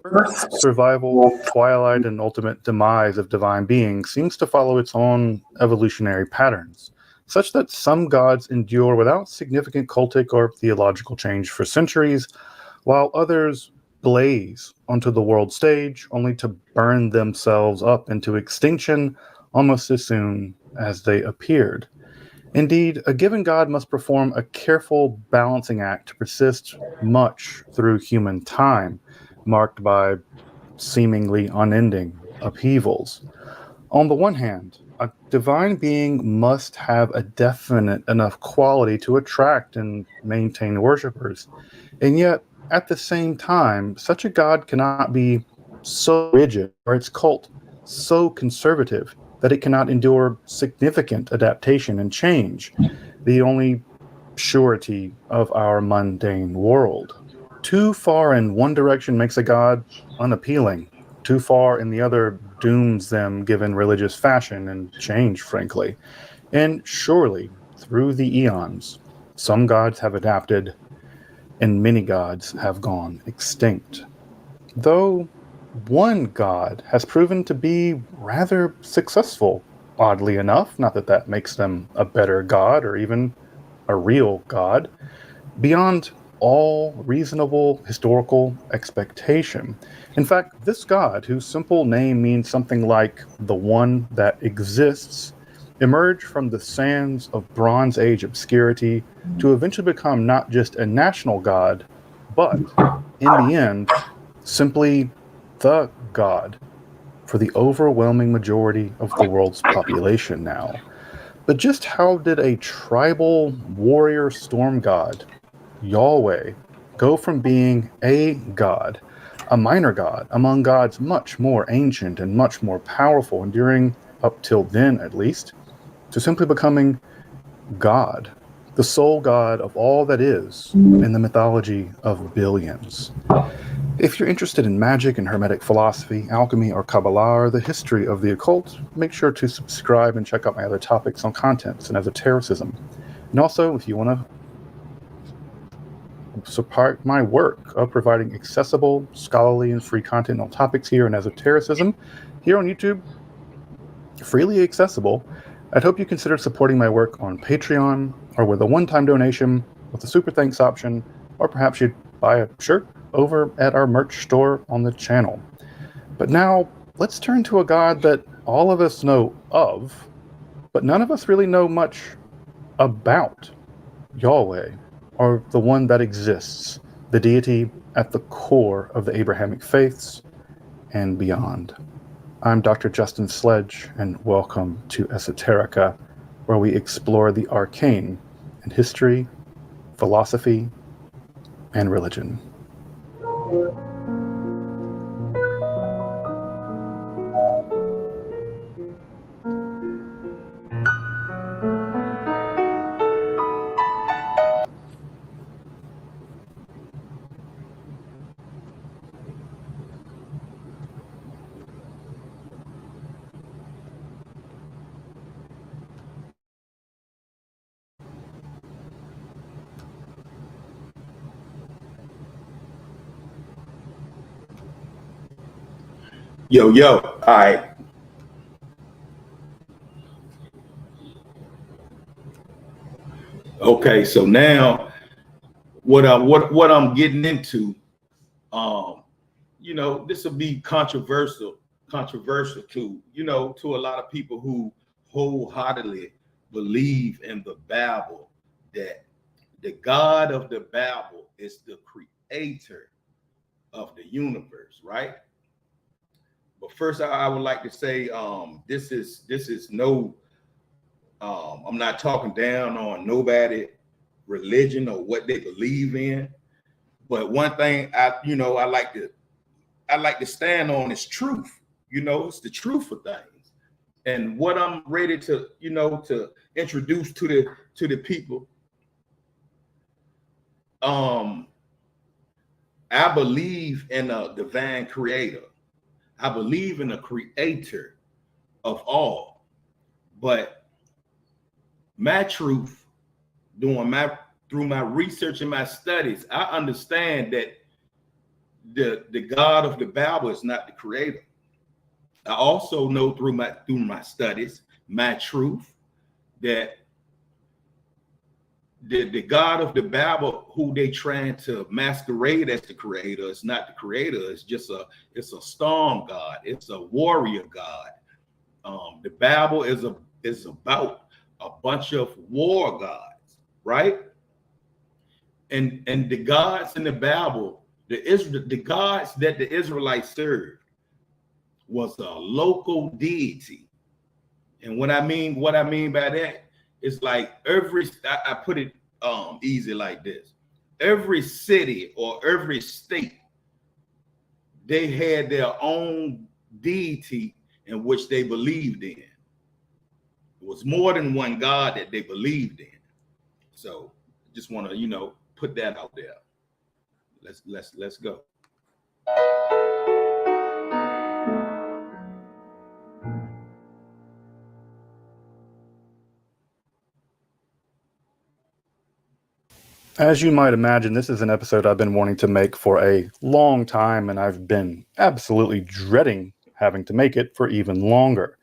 Birth, survival, twilight, and ultimate demise of divine beings seems to follow its own evolutionary patterns, such that some gods endure without significant cultic or theological change for centuries, while others blaze onto the world stage only to burn themselves up into extinction almost as soon as they appeared. Indeed, a given god must perform a careful balancing act to persist much through human time, marked by seemingly unending upheavals. On the one hand, a divine being must have a definite enough quality to attract and maintain worshippers, and yet, at the same time, such a god cannot be so rigid or its cult so conservative that it cannot endure significant adaptation and change, the only surety of our mundane world. Too far in one direction makes a god unappealing. Too far in the other dooms them given religious fashion and change, frankly. And surely, through the eons, some gods have adapted and many gods have gone extinct. Though one god has proven to be rather successful, oddly enough, not that that makes them a better god or even a real god, beyond all reasonable historical expectation. In fact, this god, whose simple name means something like the one that exists, emerged from the sands of Bronze Age obscurity to eventually become not just a national god, but, in the end, simply the god for the overwhelming majority of the world's population now. But just how did a tribal warrior storm god, Yahweh, go from being a god, a minor god among gods much more ancient and much more powerful, enduring up till then at least, to simply becoming God, the sole god of all that is in the mythology of billions? If you're interested in magic and hermetic philosophy, alchemy, or Kabbalah, or the history of the occult, make sure to subscribe and check out my other topics on contents and esotericism. And also, if you want to support my work of providing accessible, scholarly, and free content on topics here in esotericism, here on YouTube, freely accessible, I'd hope you consider supporting my work on Patreon or with a one-time donation with a super thanks option, or perhaps you'd buy a shirt over at our merch store on the channel. But now, let's turn to a god that all of us know of, but none of us really know much about: Yahweh, or the one that exists, the deity at the core of the Abrahamic faiths and beyond. I'm Dr. Justin Sledge, and welcome to Esoterica, where we explore the arcane in history, philosophy, and religion. Yo, yo. All right. Okay, so now what I'm getting into, um, this will be controversial to, to a lot of people who wholeheartedly believe in the Bible, that the God of the Bible is the creator of the universe, right? But first, I would like to say, this is no, I'm not talking down on nobody religion or what they believe in. But one thing I like to stand on is truth. It's the truth of things. And what I'm ready to, to introduce to the people. I believe in a divine creator. I believe in a creator of all. But my truth, through my research and my studies, I understand that the God of the Bible is not the creator. I also know through my studies, my truth, that the God of the Bible, who they trying to masquerade as the creator, is not the creator. It's a storm God. It's a warrior God. The Bible is about a bunch of war gods, right? And the gods in the Bible, the gods that the Israelites served was a local deity. And what I mean by that is like I put it easy like this. Every city or every state, they had their own deity in which they believed in. It was more than one God that they believed in. So just want to, put that out there. Let's go. As you might imagine, this is an episode I've been wanting to make for a long time, and I've been absolutely dreading having to make it for even longer.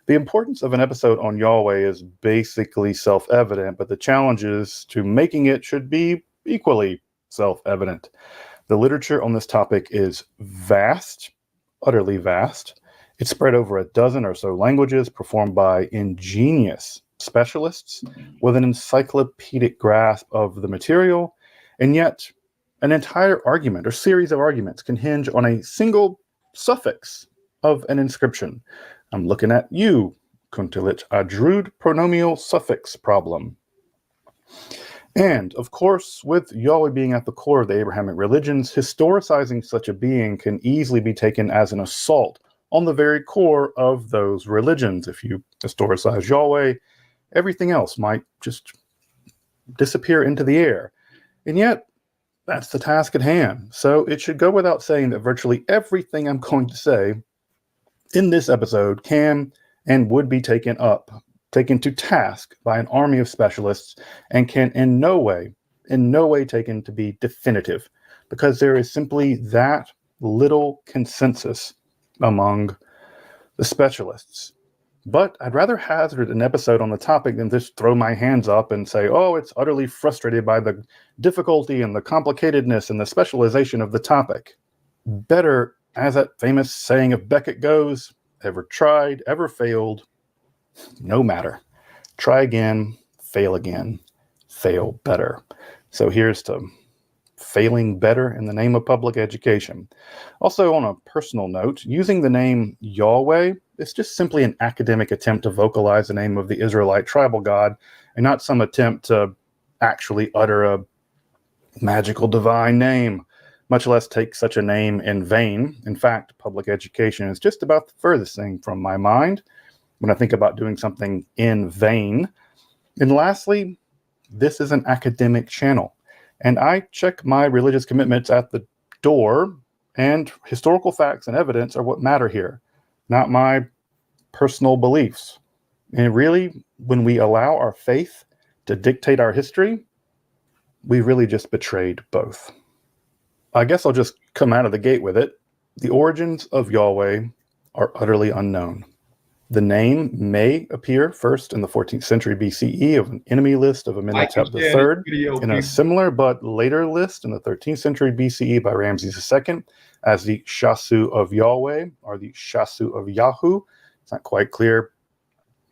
The importance of an episode on Yahweh is basically self-evident, but the challenges to making it should be equally self-evident. The literature on this topic is vast, utterly vast. It's spread over a dozen or so languages, performed by ingenious specialists with an encyclopedic grasp of the material, and yet an entire argument or series of arguments can hinge on a single suffix of an inscription. I'm looking at you, Kuntilich, a Druid pronomial suffix problem. And, of course, with Yahweh being at the core of the Abrahamic religions, historicizing such a being can easily be taken as an assault on the very core of those religions. If you historicize Yahweh, everything else might just disappear into the air. And yet, that's the task at hand. So it should go without saying that virtually everything I'm going to say in this episode can and would be taken to task by an army of specialists, and can in no way taken to be definitive, because there is simply that little consensus among the specialists. But I'd rather hazard an episode on the topic than just throw my hands up and say, oh, it's utterly frustrated by the difficulty and the complicatedness and the specialization of the topic. Better, as that famous saying of Beckett goes, ever tried, ever failed, no matter. Try again, fail better. So here's to failing better in the name of public education. Also, on a personal note, using the name Yahweh is just simply an academic attempt to vocalize the name of the Israelite tribal god, and not some attempt to actually utter a magical divine name, much less take such a name in vain. In fact, public education is just about the furthest thing from my mind when I think about doing something in vain. And lastly, this is an academic channel, and I check my religious commitments at the door, and historical facts and evidence are what matter here, not my personal beliefs. And really, when we allow our faith to dictate our history, we really just betrayed both. I guess I'll just come out of the gate with it. The origins of Yahweh are utterly unknown. The name may appear first in the 14th century BCE of an enemy list of Amenhotep III, in a similar but later list in the 13th century BCE by Ramses II as the Shasu of Yahweh, or the Shasu of Yahu. It's not quite clear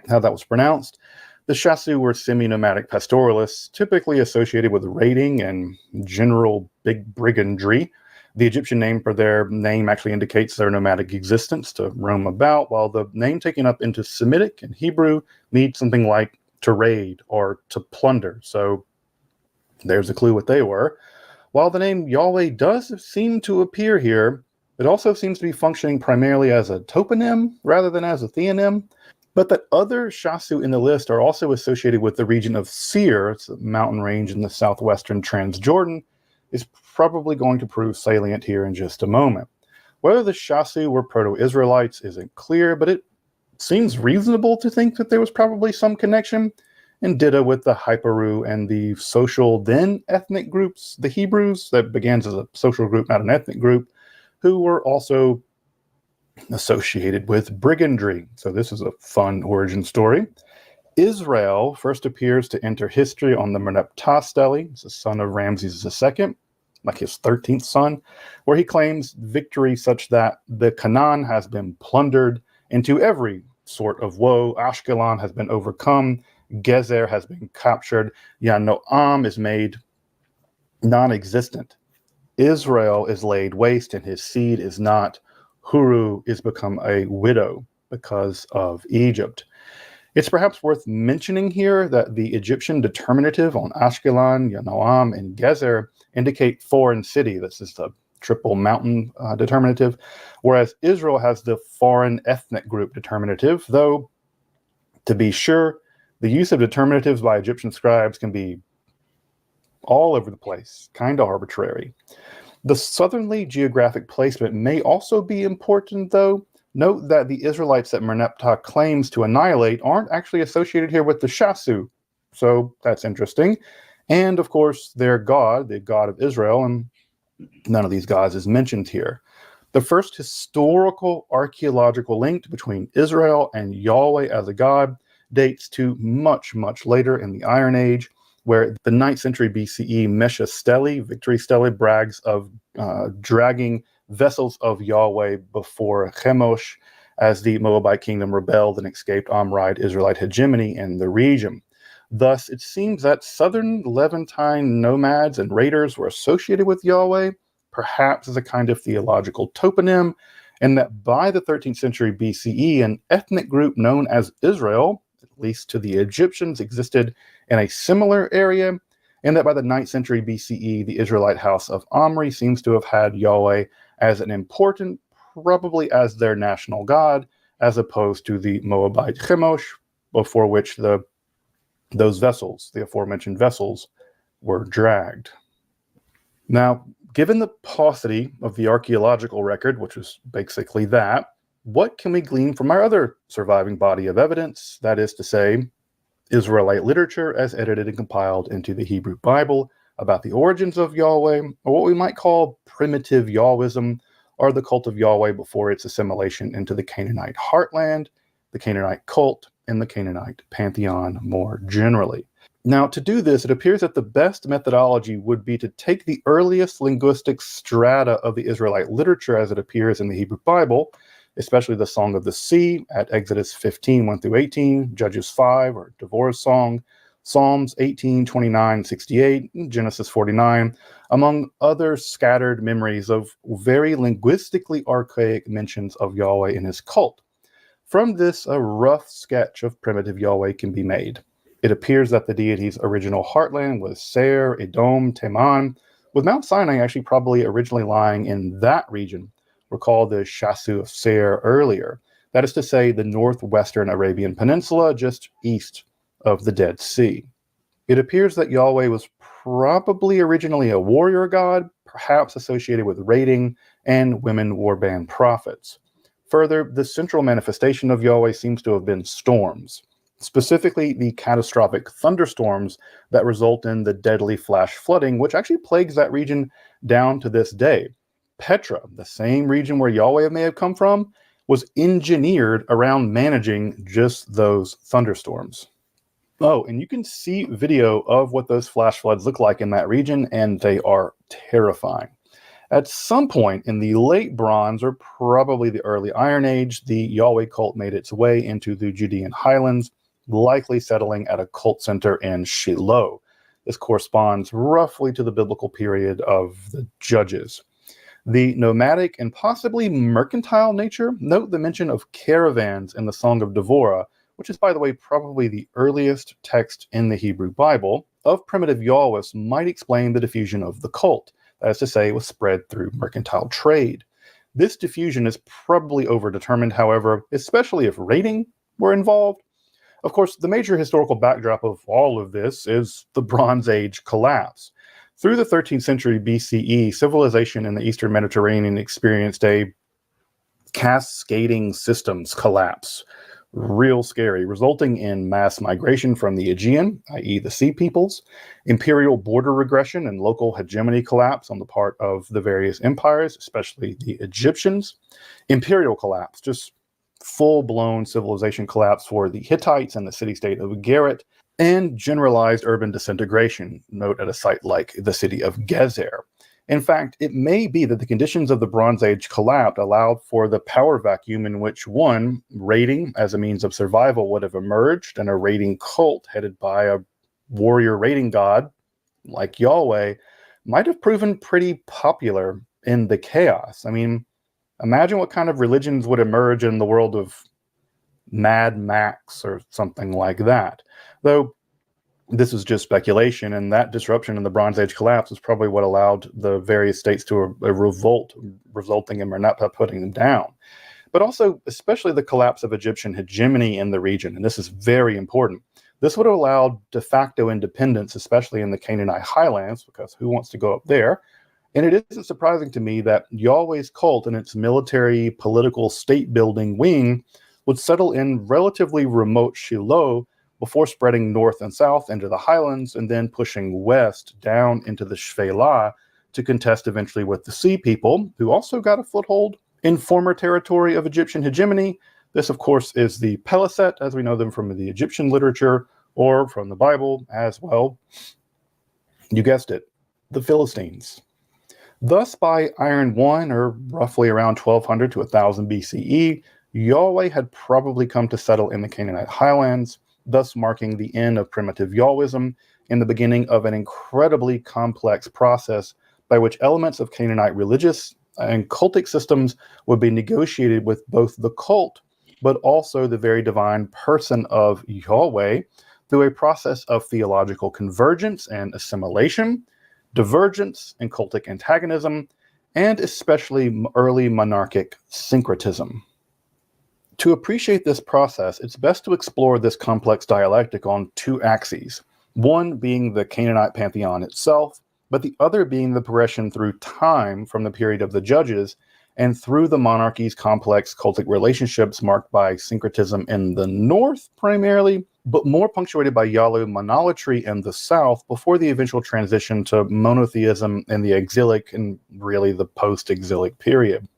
how that was pronounced. The Shasu were semi-nomadic pastoralists, typically associated with raiding and general big brigandry. The Egyptian name for their name actually indicates their nomadic existence, to roam about, while the name taken up into Semitic and Hebrew means something like to raid or to plunder. So there's a clue what they were. While the name Yahweh does seem to appear here, it also seems to be functioning primarily as a toponym rather than as a theonym. But that other Shasu in the list are also associated with the region of Seir, it's a mountain range in the southwestern Transjordan, is probably going to prove salient here in just a moment. Whether the Shasu were Proto-Israelites isn't clear, but it seems reasonable to think that there was probably some connection, and ditto with the Hyperu and the social then ethnic groups, the Hebrews, that began as a social group, not an ethnic group, who were also associated with brigandry. So this is a fun origin story. Israel first appears to enter history on the Merneptah stele. He's the son of Ramses II, like his 13th son, where he claims victory such that the Canaan has been plundered into every sort of woe. Ashkelon has been overcome. Gezer has been captured. Yanoam is made non-existent. Israel is laid waste and his seed is not. Huru is become a widow because of Egypt. It's perhaps worth mentioning here that the Egyptian determinative on Ashkelon, Yanoam, and Gezer indicate foreign city. This is the triple mountain determinative, whereas Israel has the foreign ethnic group determinative, though, to be sure, the use of determinatives by Egyptian scribes can be all over the place, kind of arbitrary. The southerly geographic placement may also be important, though. Note that the Israelites that Merneptah claims to annihilate aren't actually associated here with the Shasu, so that's interesting. And, of course, their God, the God of Israel, and none of these gods is mentioned here. The first historical archaeological link between Israel and Yahweh as a god dates to much, much later in the Iron Age, where the 9th century BCE Mesha Stele, Victory Stele, brags of dragging vessels of Yahweh before Chemosh as the Moabite kingdom rebelled and escaped Amorite Israelite hegemony in the region. Thus, it seems that southern Levantine nomads and raiders were associated with Yahweh, perhaps as a kind of theological toponym, and that by the 13th century BCE, an ethnic group known as Israel, at least to the Egyptians, existed in a similar area, and that by the 9th century BCE, the Israelite house of Omri seems to have had Yahweh as an important, probably as their national god, as opposed to the Moabite Chemosh, before which those vessels, the aforementioned vessels, were dragged. Now, given the paucity of the archaeological record, which was basically that, what can we glean from our other surviving body of evidence, that is to say, Israelite literature as edited and compiled into the Hebrew Bible about the origins of Yahweh, or what we might call primitive Yahwism, or the cult of Yahweh before its assimilation into the Canaanite heartland, the Canaanite cult, and the Canaanite pantheon more generally. Now, to do this, it appears that the best methodology would be to take the earliest linguistic strata of the Israelite literature as it appears in the Hebrew Bible, especially the Song of the Sea at Exodus 15, 1 through 18, Judges 5, or Devorah's Song, Psalms 18, 29, 68, Genesis 49, among other scattered memories of very linguistically archaic mentions of Yahweh and his cult. From this, a rough sketch of primitive Yahweh can be made. It appears that the deity's original heartland was Seir, Edom, Teman, with Mount Sinai actually probably originally lying in that region. Recall the Shasu of Seir earlier. That is to say, the northwestern Arabian Peninsula, just east of the Dead Sea. It appears that Yahweh was probably originally a warrior god, perhaps associated with raiding and women warband prophets. Further, the central manifestation of Yahweh seems to have been storms, specifically the catastrophic thunderstorms that result in the deadly flash flooding, which actually plagues that region down to this day. Petra, the same region where Yahweh may have come from, was engineered around managing just those thunderstorms. Oh, and you can see video of what those flash floods look like in that region, and they are terrifying. At some point in the late Bronze, or probably the early Iron Age, the Yahweh cult made its way into the Judean highlands, likely settling at a cult center in Shiloh. This corresponds roughly to the biblical period of the Judges. The nomadic and possibly mercantile nature, note the mention of caravans in the Song of Devorah, which is, by the way, probably the earliest text in the Hebrew Bible, of primitive Yahwist might explain the diffusion of the cult. That is to say, it was spread through mercantile trade. This diffusion is probably overdetermined, however, especially if raiding were involved. Of course, the major historical backdrop of all of this is the Bronze Age collapse. Through the 13th century BCE, civilization in the Eastern Mediterranean experienced a cascading systems collapse, real scary, resulting in mass migration from the Aegean, i.e. the sea peoples, imperial border regression and local hegemony collapse on the part of the various empires, especially the Egyptians, imperial collapse, just full-blown civilization collapse for the Hittites and the city-state of Ugarit, and generalized urban disintegration, note at a site like the city of Gezer. In fact, it may be that the conditions of the Bronze Age collapse allowed for the power vacuum in which one, raiding as a means of survival would have emerged, and a raiding cult headed by a warrior raiding god like Yahweh might have proven pretty popular in the chaos. I mean, imagine what kind of religions would emerge in the world of Mad Max or something like that. Though this is just speculation, and that disruption in the Bronze Age collapse is probably what allowed the various states to revolt, resulting in Merneptah putting them down. But also, especially the collapse of Egyptian hegemony in the region, and this is very important. This would have allowed de facto independence, especially in the Canaanite highlands, because who wants to go up there? And it isn't surprising to me that Yahweh's cult and its military, political, state-building wing would settle in relatively remote Shiloh before spreading north and south into the highlands and then pushing west down into the Shphelah to contest eventually with the Sea People, who also got a foothold in former territory of Egyptian hegemony. This, of course, is the Peliset, as we know them from the Egyptian literature or from the Bible as well. You guessed it, the Philistines. Thus, by Iron I, or roughly around 1200 to 1000 BCE, Yahweh had probably come to settle in the Canaanite highlands, thus marking the end of primitive Yahwism and the beginning of an incredibly complex process by which elements of Canaanite religious and cultic systems would be negotiated with both the cult, but also the very divine person of Yahweh through a process of theological convergence and assimilation, divergence and cultic antagonism, and especially early monarchic syncretism. To appreciate this process, it's best to explore this complex dialectic on two axes, one being the Canaanite pantheon itself, but the other being the progression through time from the period of the Judges and through the monarchy's complex cultic relationships marked by syncretism in the north primarily, but more punctuated by Yalu monolatry in the south before the eventual transition to monotheism in the exilic and really the post-exilic period.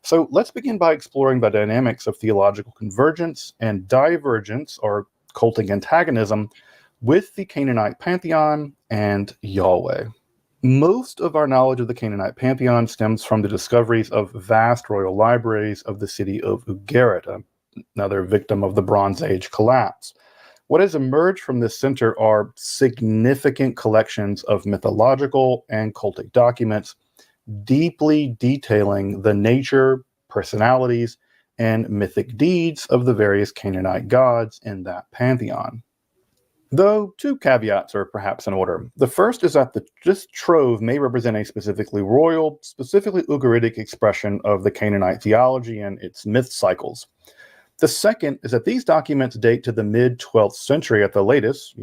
So let's begin by exploring the dynamics of theological convergence and divergence, or cultic antagonism, with the Canaanite pantheon and Yahweh. Most of our knowledge of the Canaanite pantheon stems from the discoveries of vast royal libraries of the city of Ugarit, another victim of the Bronze Age collapse. What has emerged from this center are significant collections of mythological and cultic documents, deeply detailing the nature, personalities, and mythic deeds of the various Canaanite gods in that pantheon. Though two caveats are perhaps in order. The first is that this trove may represent a specifically royal, specifically Ugaritic expression of the Canaanite theology and its myth cycles. The second is that these documents date to the mid-12th century at the latest.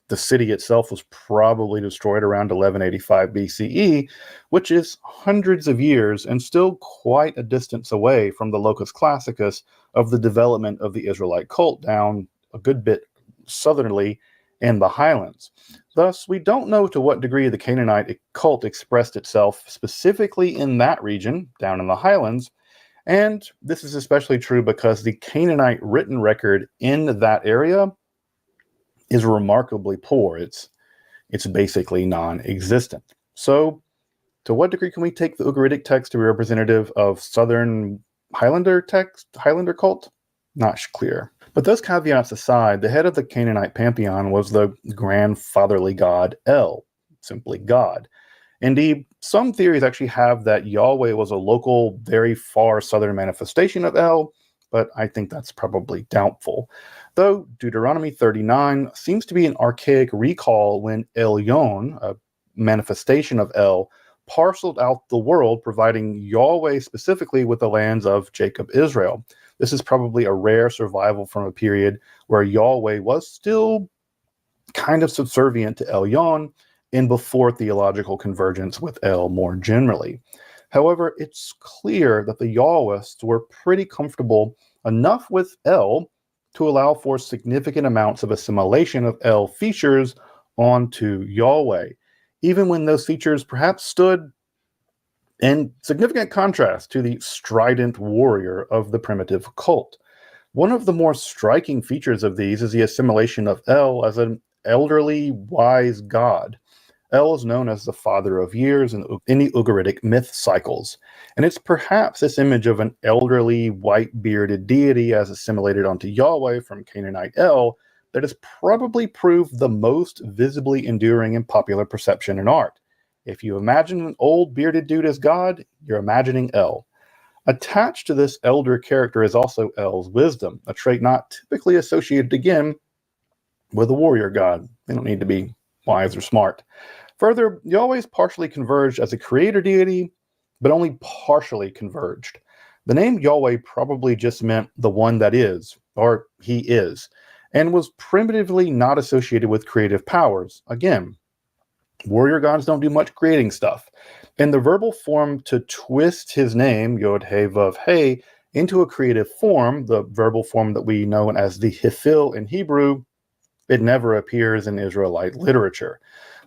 The city itself was probably destroyed around 1185 BCE, which is hundreds of years and still quite a distance away from the locus classicus of the development of the Israelite cult down a good bit southerly in the highlands. Thus, we don't know to what degree the Canaanite cult expressed itself specifically in that region, down in the highlands, and this is especially true because the Canaanite written record in that area is remarkably poor. It's basically non-existent. So, to what degree can we take the Ugaritic text to be representative of Southern Highlander cult? Not clear. But those caveats aside, the head of the Canaanite pantheon was the grandfatherly god El, simply God. Indeed, some theories actually have that Yahweh was a local, very far southern manifestation of El, but I think that's probably doubtful. Though Deuteronomy 39 seems to be an archaic recall when Elyon, a manifestation of El, parceled out the world, providing Yahweh specifically with the lands of Jacob Israel. This is probably a rare survival from a period where Yahweh was still kind of subservient to Elyon and before theological convergence with El more generally. However, it's clear that the Yahwists were pretty comfortable enough with El to allow for significant amounts of assimilation of El features onto Yahweh, even when those features perhaps stood in significant contrast to the strident warrior of the primitive cult. One of the more striking features of these is the assimilation of El as an elderly, wise god. El is known as the father of years in the Ugaritic myth cycles, and it's perhaps this image of an elderly, white-bearded deity as assimilated onto Yahweh from Canaanite El that has probably proved the most visibly enduring in popular perception and art. If you imagine an old bearded dude as God, you're imagining El. Attached to this elder character is also El's wisdom, a trait not typically associated again with a warrior god. They don't need to be wise or smart. Further, Yahweh's partially converged as a creator deity, but only partially converged. The name Yahweh probably just meant the one that is, or he is, and was primitively not associated with creative powers. Again, warrior gods don't do much creating stuff. And the verbal form to twist his name, Yod He Vav He, into a creative form, the verbal form that we know as the Hifil in Hebrew, it never appears in Israelite literature.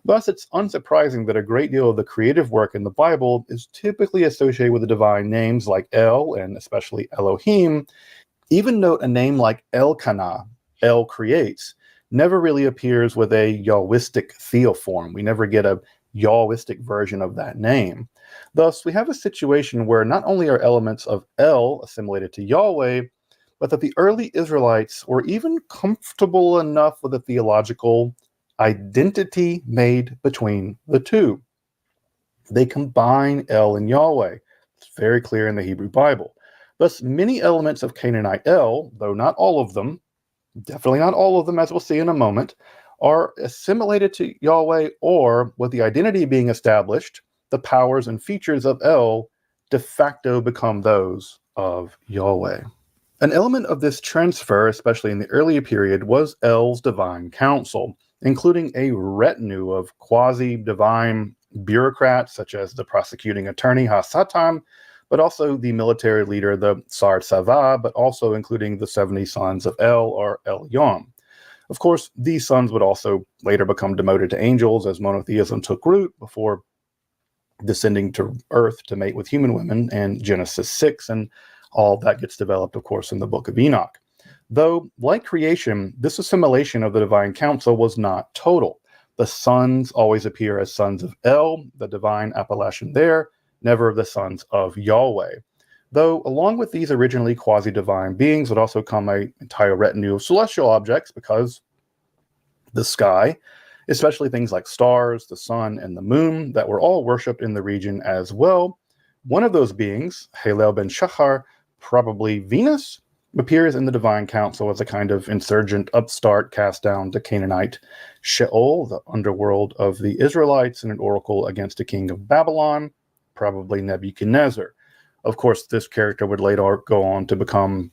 Thus, it's unsurprising that a great deal of the creative work in the Bible is typically associated with the divine names like El and especially Elohim. Even note a name like Elkanah, El creates, never really appears with a Yahwistic theoform. We never get a Yahwistic version of that name. Thus, we have a situation where not only are elements of El assimilated to Yahweh, but that the early Israelites were even comfortable enough with the theological identity made between the two. They combine El and Yahweh. It's very clear in the Hebrew Bible. Thus, many elements of Canaanite El, though not all of them, definitely not all of them, as we'll see in a moment, are assimilated to Yahweh, or with the identity being established, the powers and features of El de facto become those of Yahweh. An element of this transfer, especially in the earlier period, was El's divine council, including a retinue of quasi-divine bureaucrats, such as the prosecuting attorney Ha-Satan, but also the military leader, the Sar Tzava, but also including the 70 sons of El, or Elyon. Of course, these sons would also later become demoted to angels as monotheism took root before descending to earth to mate with human women in Genesis 6, and all that gets developed, of course, in the book of Enoch. Though, like creation, this assimilation of the divine council was not total. The sons always appear as sons of El, the divine appellation there, never the sons of Yahweh. Though, along with these originally quasi-divine beings would also come an entire retinue of celestial objects, because the sky, especially things like stars, the sun, and the moon, that were all worshipped in the region as well. One of those beings, Halel ben Shachar, probably Venus, appears in the divine council as a kind of insurgent upstart cast down to Canaanite Sheol, the underworld of the Israelites, and an oracle against a king of Babylon, probably Nebuchadnezzar. Of course, this character would later go on to become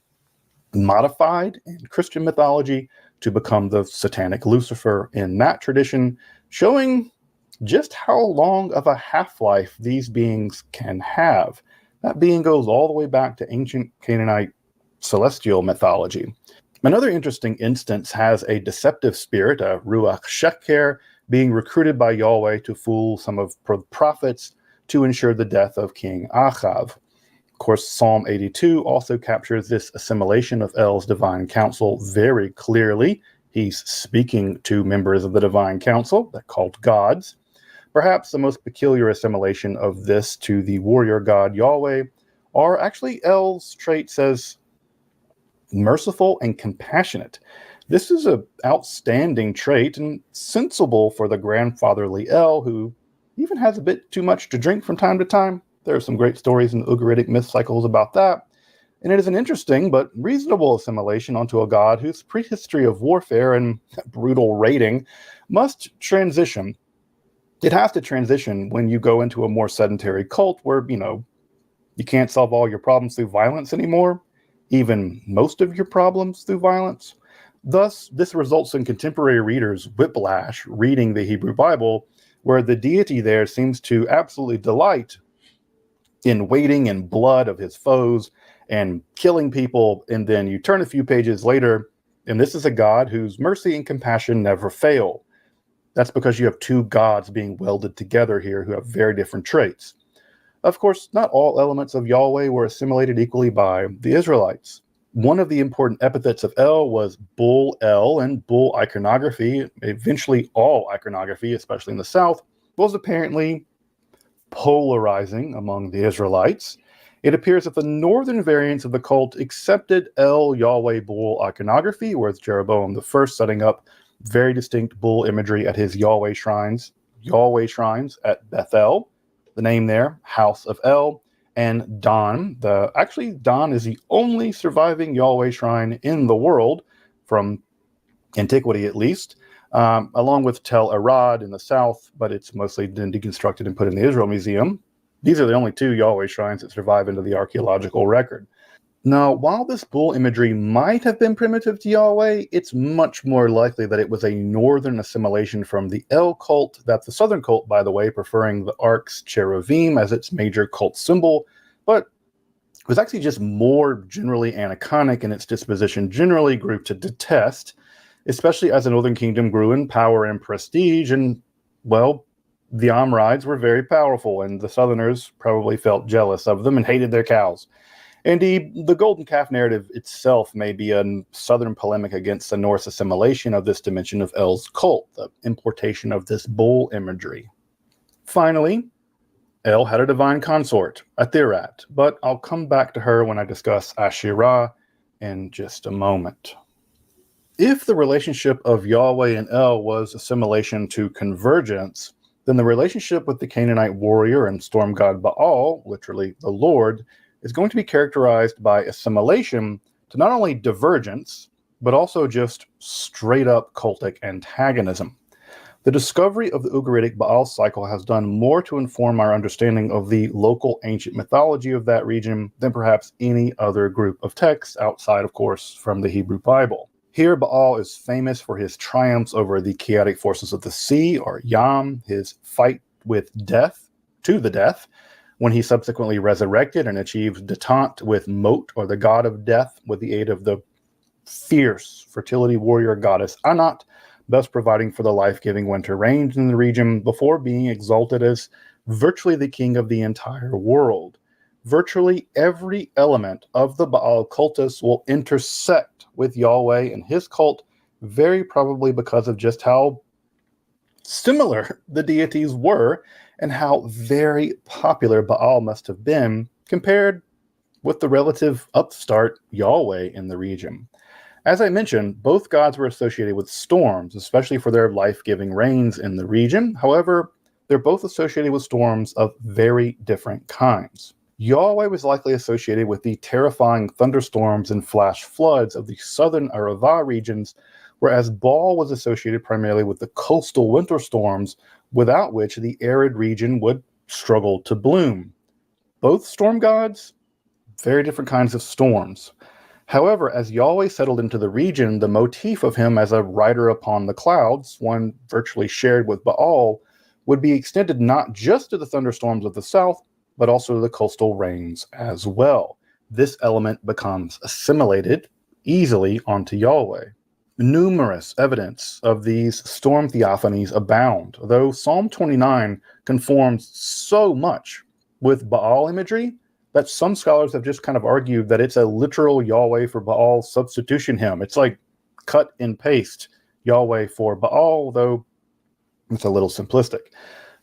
modified in Christian mythology to become the satanic Lucifer in that tradition, showing just how long of a half-life these beings can have. That being goes all the way back to ancient Canaanite celestial mythology. Another interesting instance has a deceptive spirit, a Ruach Sheker, being recruited by Yahweh to fool some of the prophets to ensure the death of King Achav. Of course, Psalm 82 also captures this assimilation of El's divine council very clearly. He's speaking to members of the divine council, they're called gods. Perhaps the most peculiar assimilation of this to the warrior god Yahweh are actually El's traits as merciful and compassionate. This is an outstanding trait and sensible for the grandfatherly El, who even has a bit too much to drink from time to time. There are some great stories in the Ugaritic myth cycles about that. And it is an interesting but reasonable assimilation onto a god whose prehistory of warfare and brutal raiding must transition. It has to transition when you go into a more sedentary cult where, you can't solve all your problems through violence anymore, even most of your problems through violence. Thus, this results in contemporary readers' whiplash reading the Hebrew Bible, where the deity there seems to absolutely delight in wading in blood of his foes and killing people, and then you turn a few pages later And this is a God whose mercy and compassion never fail. That's because you have two gods being welded together here who have very different traits. Of course, not all elements of Yahweh were assimilated equally by the Israelites. One of the important epithets of El was Bull El, and Bull iconography, eventually all iconography, especially in the South, was apparently polarizing among the Israelites. It appears that the northern variants of the cult accepted El Yahweh Bull iconography, with Jeroboam I setting up very distinct bull imagery at his Yahweh shrines at Bethel. The name there, House of El, and Dan. Dan is the only surviving Yahweh shrine in the world, from antiquity at least, along with Tel Arad in the south, but it's mostly been deconstructed and put in the Israel Museum. These are the only two Yahweh shrines that survive into the archaeological record. Now, while this bull imagery might have been primitive to Yahweh, it's much more likely that it was a northern assimilation from the El cult, that's the southern cult, by the way, preferring the ark's cherubim as its major cult symbol, but it was actually just more generally aniconic in its disposition, generally grew to detest, especially as the northern kingdom grew in power and prestige, and, well, the Amorites were very powerful, and the southerners probably felt jealous of them and hated their cows. Indeed, the golden calf narrative itself may be a southern polemic against the Norse assimilation of this dimension of El's cult, the importation of this bull imagery. Finally, El had a divine consort, Athirat, but I'll come back to her when I discuss Asherah in just a moment. If the relationship of Yahweh and El was assimilation to convergence, then the relationship with the Canaanite warrior and storm god Baal, literally the Lord, is going to be characterized by assimilation to not only divergence, but also just straight up cultic antagonism. The discovery of the Ugaritic Baal cycle has done more to inform our understanding of the local ancient mythology of that region than perhaps any other group of texts outside, of course, from the Hebrew Bible. Here, Baal is famous for his triumphs over the chaotic forces of the sea, or Yam, his fight with death, to the death, when he subsequently resurrected and achieved detente with Mot, or the god of death, with the aid of the fierce fertility warrior goddess Anat, thus providing for the life-giving winter rains in the region before being exalted as virtually the king of the entire world. Virtually every element of the Baal cultus will intersect with Yahweh and his cult, very probably because of just how similar the deities were and how very popular Baal must have been compared with the relative upstart Yahweh in the region. As I mentioned, both gods were associated with storms, especially for their life-giving rains in the region. However, they're both associated with storms of very different kinds. Yahweh was likely associated with the terrifying thunderstorms and flash floods of the southern Arava regions, whereas Baal was associated primarily with the coastal winter storms, without which the arid region would struggle to bloom. Both storm gods, very different kinds of storms. However, as Yahweh settled into the region, the motif of him as a rider upon the clouds, one virtually shared with Baal, would be extended not just to the thunderstorms of the south, but also to the coastal rains as well. This element becomes assimilated easily onto Yahweh. Numerous evidence of these storm theophanies abound, though Psalm 29 conforms so much with Baal imagery that some scholars have just kind of argued that it's a literal Yahweh for Baal substitution hymn. It's like cut and paste Yahweh for Baal, though it's a little simplistic.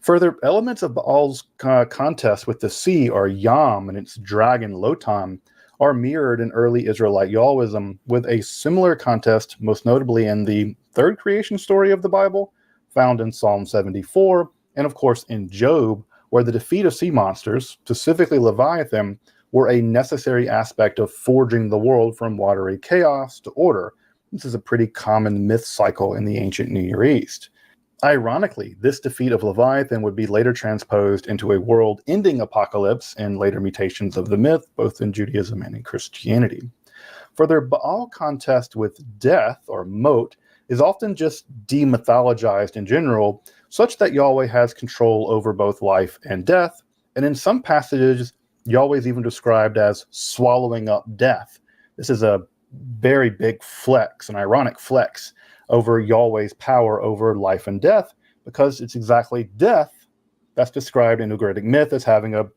Further, elements of Baal's contest with the sea, or Yam and its dragon Lotan, are mirrored in early Israelite Yahwism, with a similar contest, most notably in the third creation story of the Bible, found in Psalm 74, and of course in Job, where the defeat of sea monsters, specifically Leviathan, were a necessary aspect of forging the world from watery chaos to order. This is a pretty common myth cycle in the ancient Near East. Ironically, this defeat of Leviathan would be later transposed into a world-ending apocalypse in later mutations of the myth, both in Judaism and in Christianity. Further, Baal contest with death, or Mot, is often just demythologized in general, such that Yahweh has control over both life and death, and in some passages, Yahweh is even described as swallowing up death. This is a very big flex, an ironic flex over Yahweh's power over life and death, because it's exactly death that's described in Ugaritic myth as having a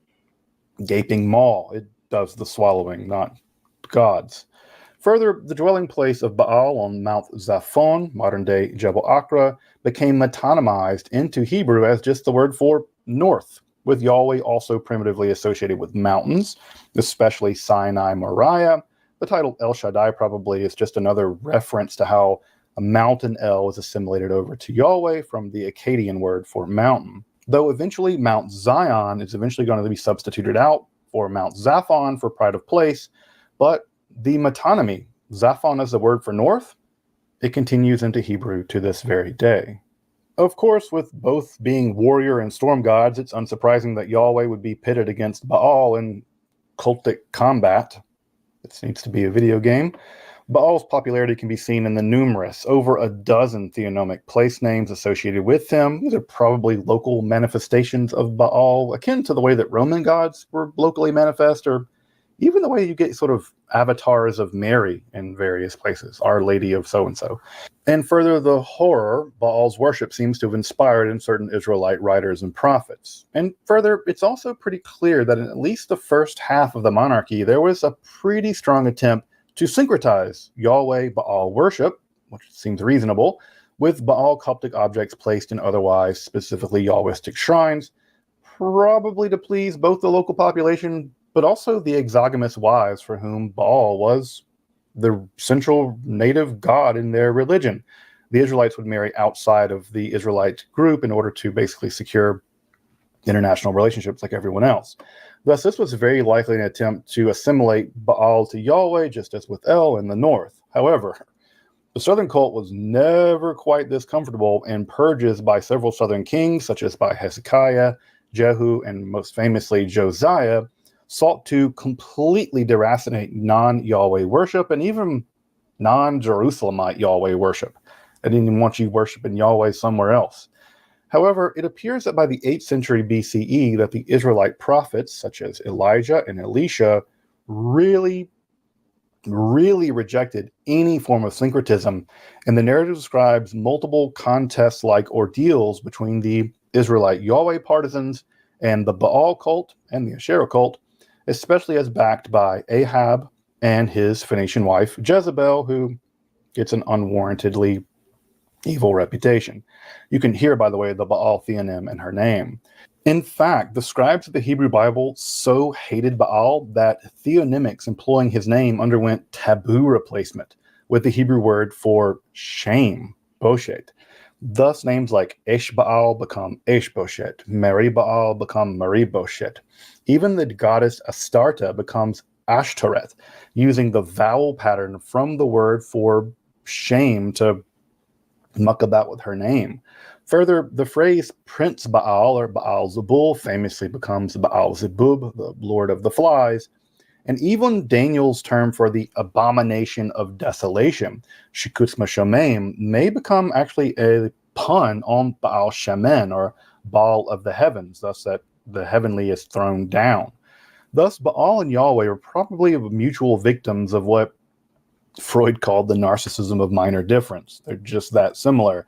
gaping maw. It does the swallowing, not gods. Further, the dwelling place of Baal on Mount Zaphon, modern-day Jebel Akra, became metonymized into Hebrew as just the word for north, with Yahweh also primitively associated with mountains, especially Sinai Moriah. The title El Shaddai probably is just another reference to how a mountain El is assimilated over to Yahweh from the Akkadian word for mountain. Though eventually Mount Zion is eventually going to be substituted out for Mount Zaphon for pride of place, but the metonymy, Zaphon as the word for north, it continues into Hebrew to this very day. Of course, with both being warrior and storm gods, it's unsurprising that Yahweh would be pitted against Baal in cultic combat. This needs to be a video game. Baal's popularity can be seen in the numerous, over a dozen theonomic place names associated with him. These are probably local manifestations of Baal, akin to the way that Roman gods were locally manifest, or even the way you get sort of avatars of Mary in various places, Our Lady of so-and-so. And further, the horror Baal's worship seems to have inspired in certain Israelite writers and prophets. And further, it's also pretty clear that in at least the first half of the monarchy, there was a pretty strong attempt to syncretize Yahweh-Baal worship, which seems reasonable, with Baal cultic objects placed in otherwise specifically Yahwistic shrines, probably to please both the local population but also the exogamous wives for whom Baal was the central native god in their religion. The Israelites would marry outside of the Israelite group in order to basically secure international relationships like everyone else. Thus, this was very likely an attempt to assimilate Baal to Yahweh, just as with El in the north. However, the southern cult was never quite this comfortable, and purges by several southern kings, such as by Hezekiah, Jehu, and most famously Josiah, sought to completely deracinate non-Yahweh worship and even non-Jerusalemite Yahweh worship. They didn't even want you worshiping Yahweh somewhere else. However, it appears that by the 8th century BCE that the Israelite prophets, such as Elijah and Elisha, really rejected any form of syncretism, and the narrative describes multiple contest-like ordeals between the Israelite Yahweh partisans and the Baal cult and the Asherah cult, especially as backed by Ahab and his Phoenician wife Jezebel, who gets an unwarrantedly evil reputation. You can hear, by the way, the Baal theonym in her name. In fact, the scribes of the Hebrew Bible so hated Baal that theonymics employing his name underwent taboo replacement with the Hebrew word for shame, boshet. Thus, names like Eshbaal become Eshboshet, Meribaal become Meriboshet. Even the goddess Astarte becomes Ashtoreth, using the vowel pattern from the word for shame to muck about with her name. Further, the phrase Prince Baal or Baal Zebul famously becomes Baal Zebub, the Lord of the Flies, and even Daniel's term for the abomination of desolation, Shikutzma Shomaim, may become actually a pun on Baal Shemen, or Baal of the heavens, thus that the heavenly is thrown down. Thus, Baal and Yahweh are probably mutual victims of what Freud called the narcissism of minor difference. They're just that similar.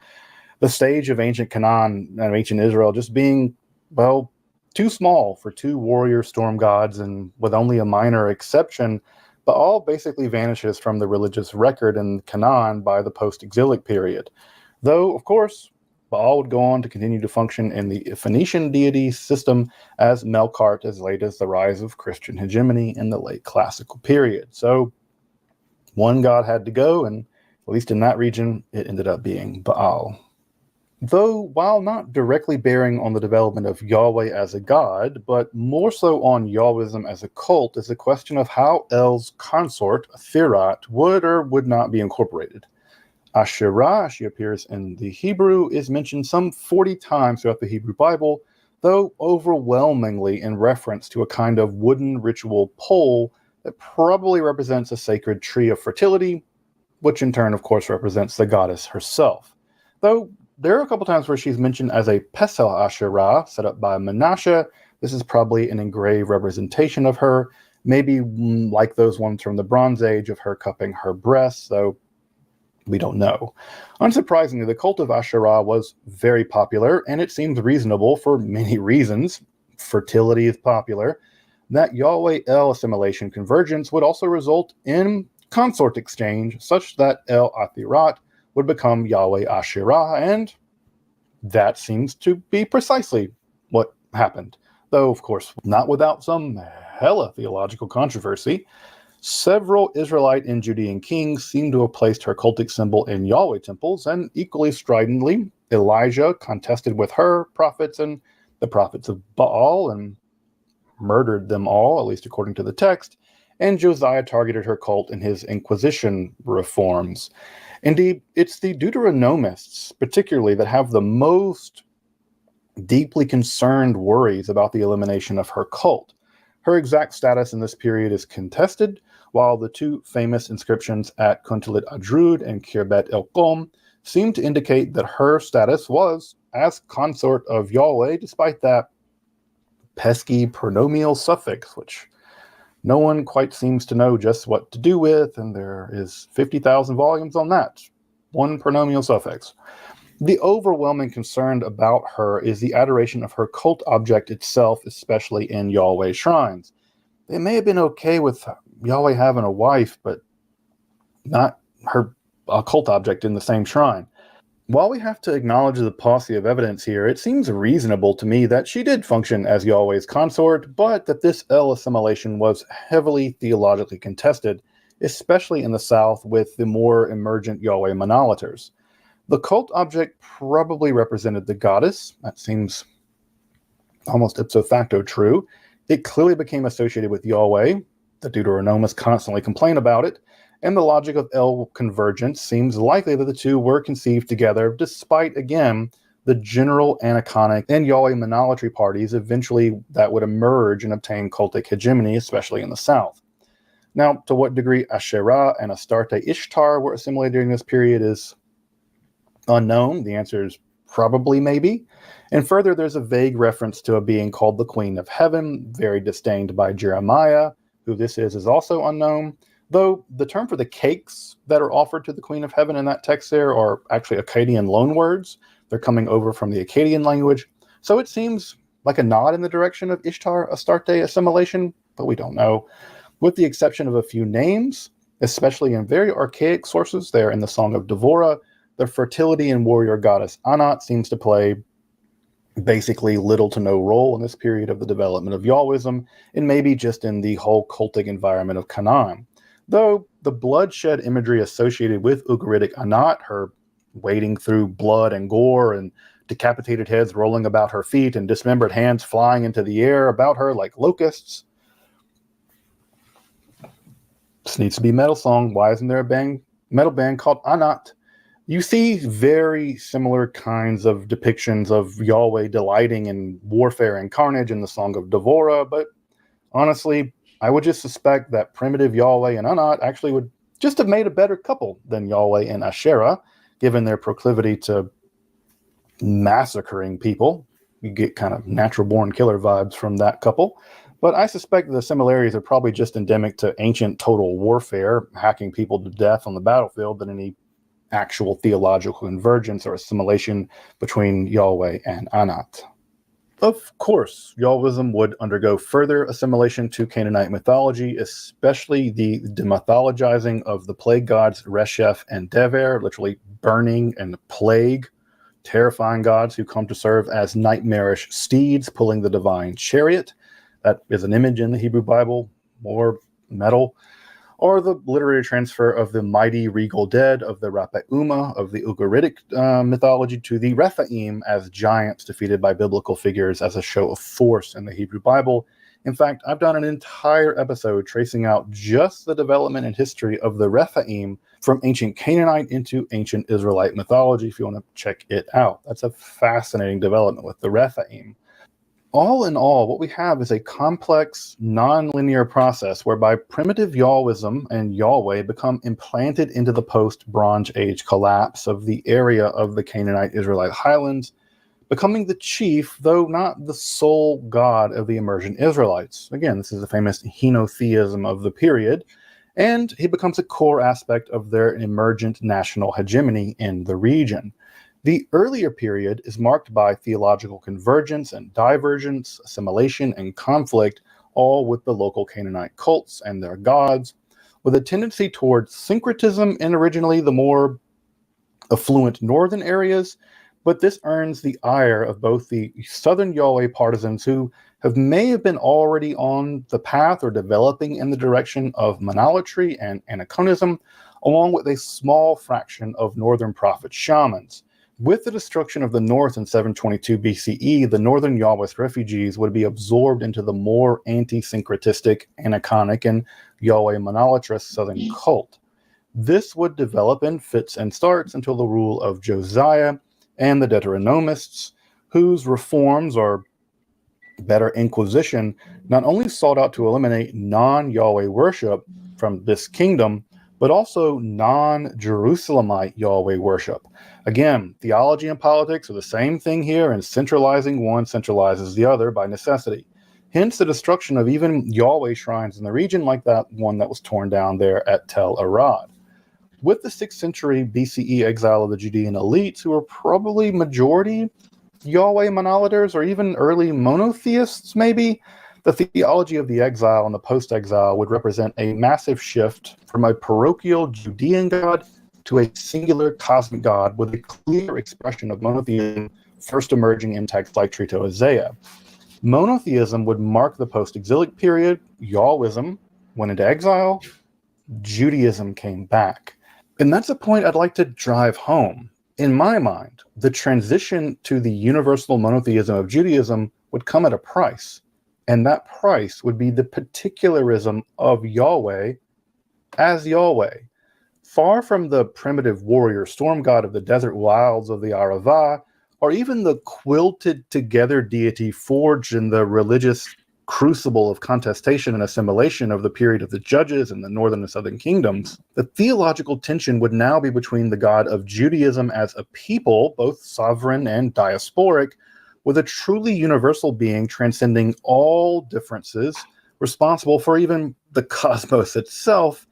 The stage of ancient Canaan and ancient Israel just being, well, too small for two warrior storm gods, and with only a minor exception, Baal basically vanishes from the religious record in Canaan by the post-exilic period. Though, of course, Baal would go on to continue to function in the Phoenician deity system as Melkart as late as the rise of Christian hegemony in the late classical period. So one god had to go, and at least in that region, it ended up being Baal. Though, while not directly bearing on the development of Yahweh as a god, but more so on Yahwism as a cult, is the question of how El's consort, Thirat, would or would not be incorporated. Asherah, she appears in the Hebrew, is mentioned some 40 times throughout the Hebrew Bible, though overwhelmingly in reference to a kind of wooden ritual pole that probably represents a sacred tree of fertility, which in turn, of course, represents the goddess herself. Though there are a couple times where she's mentioned as a Pesel Asherah set up by Menashe. This is probably an engraved representation of her, maybe like those ones from the Bronze Age of her cupping her breasts, though we don't know. Unsurprisingly, the cult of Asherah was very popular, and it seems reasonable for many reasons. Fertility is popular. That Yahweh El assimilation convergence would also result in consort exchange, such that El Athirat would become Yahweh Asherah, and that seems to be precisely what happened. Though, of course, not without some hella theological controversy. Several Israelite and Judean kings seem to have placed her cultic symbol in Yahweh temples, and equally stridently, Elijah contested with her prophets and the prophets of Baal and murdered them all, at least according to the text, and Josiah targeted her cult in his Inquisition reforms. Indeed, it's the Deuteronomists, particularly, that have the most deeply concerned worries about the elimination of her cult. Her exact status in this period is contested, while the two famous inscriptions at Kuntalit Adrud and Khirbet El Qom seem to indicate that her status was as consort of Yahweh, despite that pesky pronomial suffix, which no one quite seems to know just what to do with, and there is 50,000 volumes on that. One pronomial suffix. The overwhelming concern about her is the adoration of her cult object itself, especially in Yahweh shrines. They may have been okay with Yahweh having a wife, but not her cult object in the same shrine. While we have to acknowledge the paucity of evidence here, it seems reasonable to me that she did function as Yahweh's consort, but that this El assimilation was heavily theologically contested, especially in the South with the more emergent Yahweh monolaters. The cult object probably represented the goddess. That seems almost ipso facto true. It clearly became associated with Yahweh. The Deuteronomists constantly complain about it, and the logic of El convergence seems likely that the two were conceived together, despite, again, the general aniconic and Yahweh monolatry parties eventually that would emerge and obtain cultic hegemony, especially in the South. Now, to what degree Asherah and Astarte Ishtar were assimilated during this period is unknown. The answer is probably maybe. And further, there's a vague reference to a being called the Queen of Heaven, very disdained by Jeremiah. Who this is also unknown. Though the term for the cakes that are offered to the Queen of Heaven in that text there are actually Akkadian loanwords. They're coming over from the Akkadian language. So it seems like a nod in the direction of Ishtar Astarte assimilation, but we don't know. With the exception of a few names, especially in very archaic sources there in the Song of Devorah, the fertility and warrior goddess Anat seems to play basically little to no role in this period of the development of Yahwism, and maybe just in the whole cultic environment of Canaan. Though the bloodshed imagery associated with Ugaritic Anat, her wading through blood and gore and decapitated heads rolling about her feet and dismembered hands flying into the air about her like locusts. This needs to be metal song. Why isn't there a metal band called Anat? You see very similar kinds of depictions of Yahweh delighting in warfare and carnage in the Song of Devorah, but honestly, I would just suspect that primitive Yahweh and Anat actually would just have made a better couple than Yahweh and Asherah, given their proclivity to massacring people. You get kind of natural-born killer vibes from that couple. But I suspect the similarities are probably just endemic to ancient total warfare, hacking people to death on the battlefield, than any actual theological convergence or assimilation between Yahweh and Anat. Of course, Yahwism would undergo further assimilation to Canaanite mythology, especially the demythologizing of the plague gods Resheph and Dever, literally burning and plague, terrifying gods who come to serve as nightmarish steeds pulling the divine chariot. That is an image in the Hebrew Bible, more metal. Or the literary transfer of the mighty regal dead of the Raphauma of the Ugaritic mythology to the Rephaim as giants defeated by biblical figures as a show of force in the Hebrew Bible. In fact, I've done an entire episode tracing out just the development and history of the Rephaim from ancient Canaanite into ancient Israelite mythology, if you want to check it out. That's a fascinating development with the Rephaim. All in all, what we have is a complex, non-linear process whereby primitive Yahwism and Yahweh become implanted into the post-Bronze Age collapse of the area of the Canaanite Israelite highlands, becoming the chief, though not the sole god of the emergent Israelites. Again, this is the famous henotheism of the period, and he becomes a core aspect of their emergent national hegemony in the region. The earlier period is marked by theological convergence and divergence, assimilation and conflict, all with the local Canaanite cults and their gods, with a tendency towards syncretism in originally the more affluent northern areas, but this earns the ire of both the southern Yahweh partisans who may have been already on the path or developing in the direction of monolatry and aniconism, along with a small fraction of northern prophet shamans. With the destruction of the north in 722 BCE, the northern Yahwist refugees would be absorbed into the more anti-syncretistic, aniconic, and Yahweh monolatrous southern cult. This would develop in fits and starts until the rule of Josiah and the Deuteronomists, whose reforms, or better, inquisition, not only sought out to eliminate non-Yahweh worship from this kingdom, but also non-Jerusalemite Yahweh worship. Again, theology and politics are the same thing here, and centralizing one centralizes the other by necessity. Hence the destruction of even Yahweh shrines in the region, like that one that was torn down there at Tel Arad. With the 6th century BCE exile of the Judean elites, who were probably majority Yahweh monolaters or even early monotheists, maybe, the theology of the exile and the post-exile would represent a massive shift from a parochial Judean god to a singular cosmic god with a clear expression of monotheism first emerging in texts like Trito Isaiah. Monotheism would mark the post-exilic period. Yahwism went into exile. Judaism came back. And that's a point I'd like to drive home. In my mind, the transition to the universal monotheism of Judaism would come at a price. And that price would be the particularism of Yahweh as Yahweh. Far from the primitive warrior storm god of the desert wilds of the Arava, or even the quilted together deity forged in the religious crucible of contestation and assimilation of the period of the judges in the northern and southern kingdoms, the theological tension would now be between the God of Judaism as a people, both sovereign and diasporic, with a truly universal being transcending all differences, responsible for even the cosmos itself,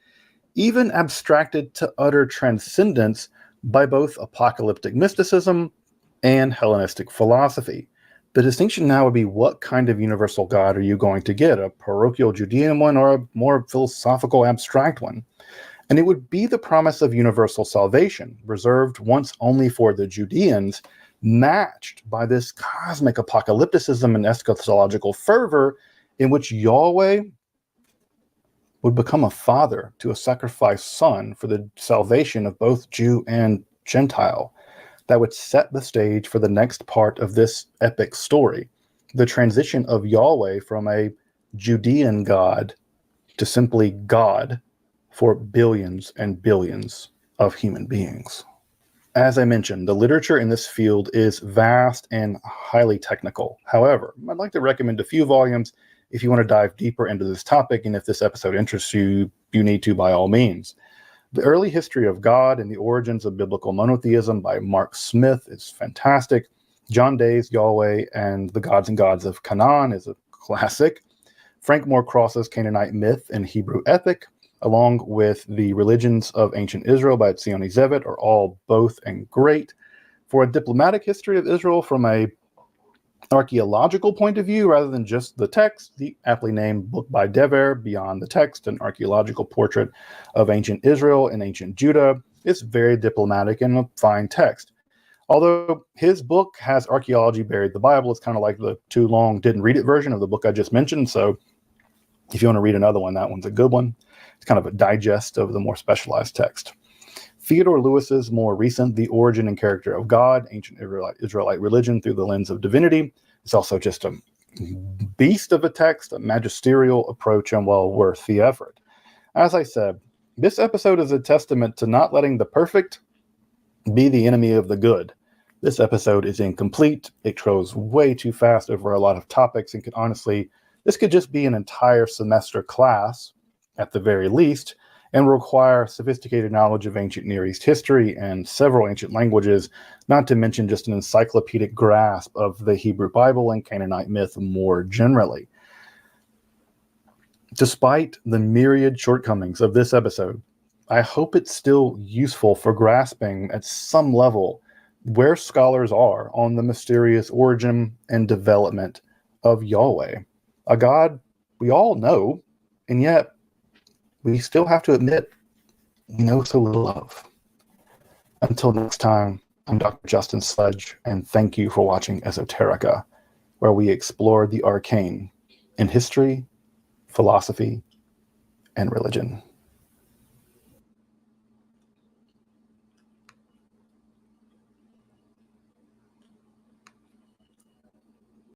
even abstracted to utter transcendence by both apocalyptic mysticism and Hellenistic philosophy. The distinction now would be, what kind of universal God are you going to get? A parochial Judean one or a more philosophical abstract one? And it would be the promise of universal salvation, reserved once only for the Judeans, matched by this cosmic apocalypticism and eschatological fervor in which Yahweh would become a father to a sacrificed son for the salvation of both Jew and Gentile. That would set the stage for the next part of this epic story, the transition of Yahweh from a Judean God to simply God for billions and billions of human beings. As I mentioned, the literature in this field is vast and highly technical. However, I'd like to recommend a few volumes if you want to dive deeper into this topic, and if this episode interests you, you need to by all means. The Early History of God and the Origins of Biblical Monotheism by Mark Smith is fantastic. John Day's Yahweh and the Gods and Gods of Canaan is a classic. Frank Moore-Cross's Canaanite Myth and Hebrew Epic, along with The Religions of Ancient Israel by Tzioni Zevet, are all both and great. For a diplomatic history of Israel from a archaeological point of view, rather than just the text, the aptly named book by Dever, Beyond the Text, an archaeological portrait of ancient Israel and ancient Judah, is very diplomatic and a fine text. Although his book has archaeology buried the Bible, it's kind of like the too long didn't read it version of the book I just mentioned. So if you want to read another one, that one's a good one. It's kind of a digest of the more specialized text. Theodore Lewis's more recent The Origin and Character of God, Ancient Israelite Religion Through the Lens of Divinity, is also just a beast of a text, a magisterial approach, and well worth the effort. As I said, this episode is a testament to not letting the perfect be the enemy of the good. This episode is incomplete. It goes way too fast over a lot of topics, and this could just be an entire semester class, at the very least, and require sophisticated knowledge of ancient Near East history and several ancient languages, not to mention just an encyclopedic grasp of the Hebrew Bible and Canaanite myth more generally. Despite the myriad shortcomings of this episode, I hope it's still useful for grasping at some level where scholars are on the mysterious origin and development of Yahweh, a God we all know, and yet we still have to admit we know so little of. Until next time, I'm Dr. Justin Sledge, and thank you for watching Esoterica, where we explore the arcane in history, philosophy, and religion.